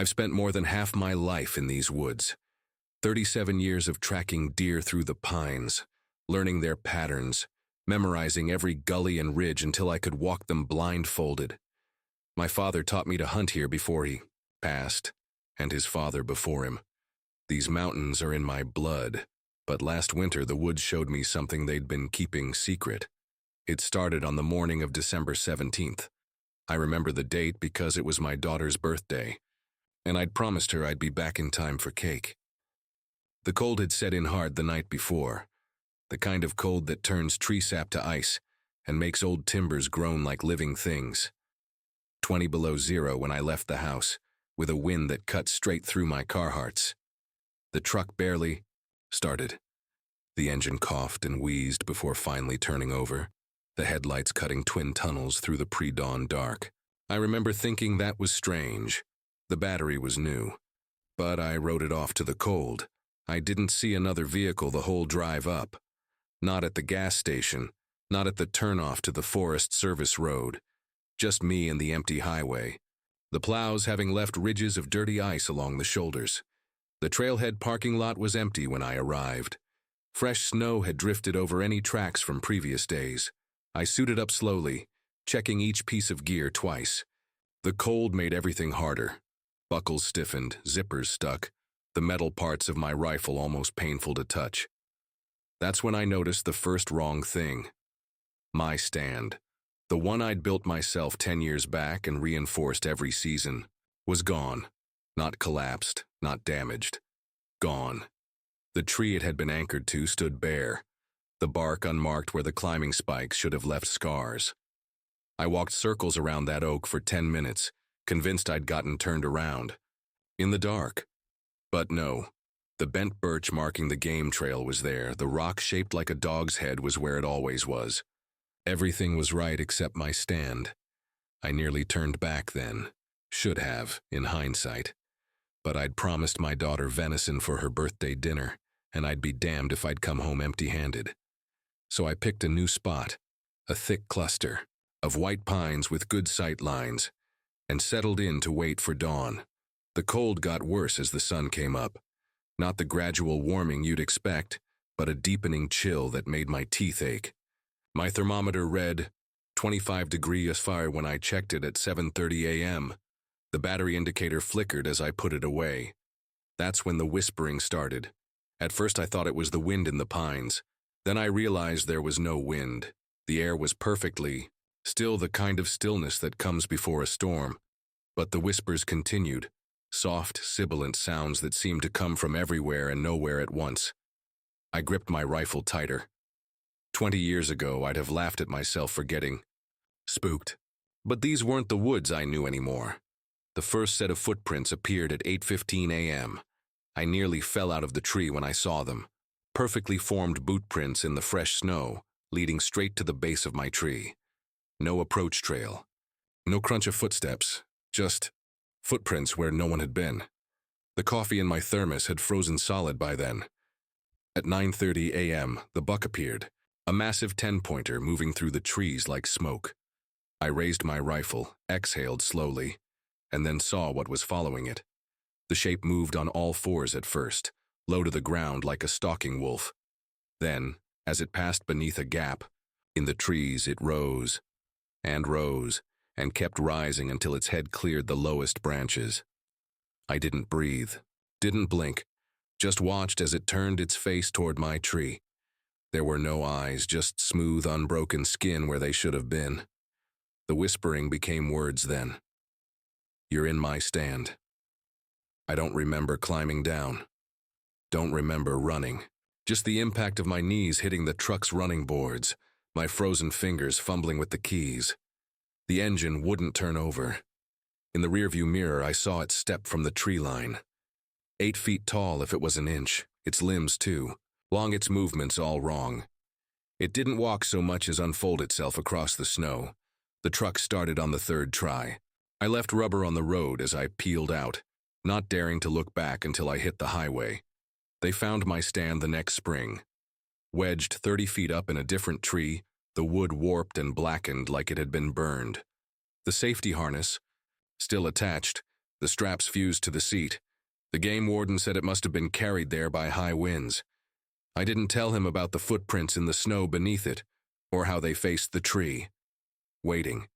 I've spent more than half my life in these woods. 37 years of tracking deer through the pines, learning their patterns, memorizing every gully and ridge until I could walk them blindfolded. My father taught me to hunt here before he passed, and his father before him. These mountains are in my blood, but last winter the woods showed me something they'd been keeping secret. It started on the morning of December 17th. I remember the date because it was my daughter's birthday, and I'd promised her I'd be back in time for cake. The cold had set in hard the night before, the kind of cold that turns tree sap to ice and makes old timbers groan like living things. 20 below zero when I left the house, with a wind that cut straight through my Carhartts. The truck barely started. The engine coughed and wheezed before finally turning over, the headlights cutting twin tunnels through the pre-dawn dark. I remember thinking that was strange. The battery was new, but I wrote it off to the cold. I didn't see another vehicle the whole drive up. Not at the gas station, not at the turnoff to the Forest Service road. Just me and the empty highway, the plows having left ridges of dirty ice along the shoulders. The trailhead parking lot was empty when I arrived. Fresh snow had drifted over any tracks from previous days. I suited up slowly, checking each piece of gear twice. The cold made everything harder. Buckles stiffened, zippers stuck, the metal parts of my rifle almost painful to touch. That's when I noticed the first wrong thing. My stand, the one I'd built myself 10 years back and reinforced every season, was gone. Not collapsed, not damaged. Gone. The tree it had been anchored to stood bare, the bark unmarked where the climbing spikes should have left scars. I walked circles around that oak for 10 minutes, convinced I'd gotten turned around. In the dark. But no. The bent birch marking the game trail was there. The rock shaped like a dog's head was where it always was. Everything was right except my stand. I nearly turned back then. Should have, in hindsight. But I'd promised my daughter venison for her birthday dinner, and I'd be damned if I'd come home empty-handed. So I picked a new spot, a thick cluster of white pines with good sight lines, and settled in to wait for dawn. The cold got worse as the sun came up. Not the gradual warming you'd expect, but a deepening chill that made my teeth ache. My thermometer read 25 degrees Fahrenheit when I checked it at 7:30 a.m. The battery indicator flickered as I put it away. That's when the whispering started. At first I thought it was the wind in the pines. Then I realized there was no wind. The air was perfectly still, the kind of stillness that comes before a storm. But the whispers continued, soft, sibilant sounds that seemed to come from everywhere and nowhere at once. I gripped my rifle tighter. 20 years ago, I'd have laughed at myself for getting spooked. But these weren't the woods I knew anymore. The first set of footprints appeared at 8:15 a.m. I nearly fell out of the tree when I saw them. Perfectly formed boot prints in the fresh snow, leading straight to the base of my tree. No approach trail. No crunch of footsteps. Just footprints where no one had been. The coffee in my thermos had frozen solid by then. At 9:30 a.m., the buck appeared, a massive 10-pointer moving through the trees like smoke. I raised my rifle, exhaled slowly, and then saw what was following it. The shape moved on all fours at first, low to the ground like a stalking wolf. Then, as it passed beneath a gap in the trees, it rose, and kept rising until its head cleared the lowest branches. I didn't breathe, didn't blink, just watched as it turned its face toward my tree. There were no eyes, just smooth, unbroken skin where they should have been. The whispering became words then. You're in my stand. I don't remember climbing down. Don't remember running. Just the impact of my knees hitting the truck's running boards, my frozen fingers fumbling with the keys. The engine wouldn't turn over. In the rearview mirror, I saw it step from the tree line. 8 feet tall if it was an inch, its limbs too, long its movements all wrong. It didn't walk so much as unfold itself across the snow. The truck started on the third try. I left rubber on the road as I peeled out, not daring to look back until I hit the highway. They found my stand the next spring. Wedged 30 feet up in a different tree, the wood warped and blackened like it had been burned. The safety harness, still attached, The straps fused to the seat. The game warden said it must have been carried there by high winds. I didn't tell him about the footprints in the snow beneath it, or how they faced the tree. Waiting.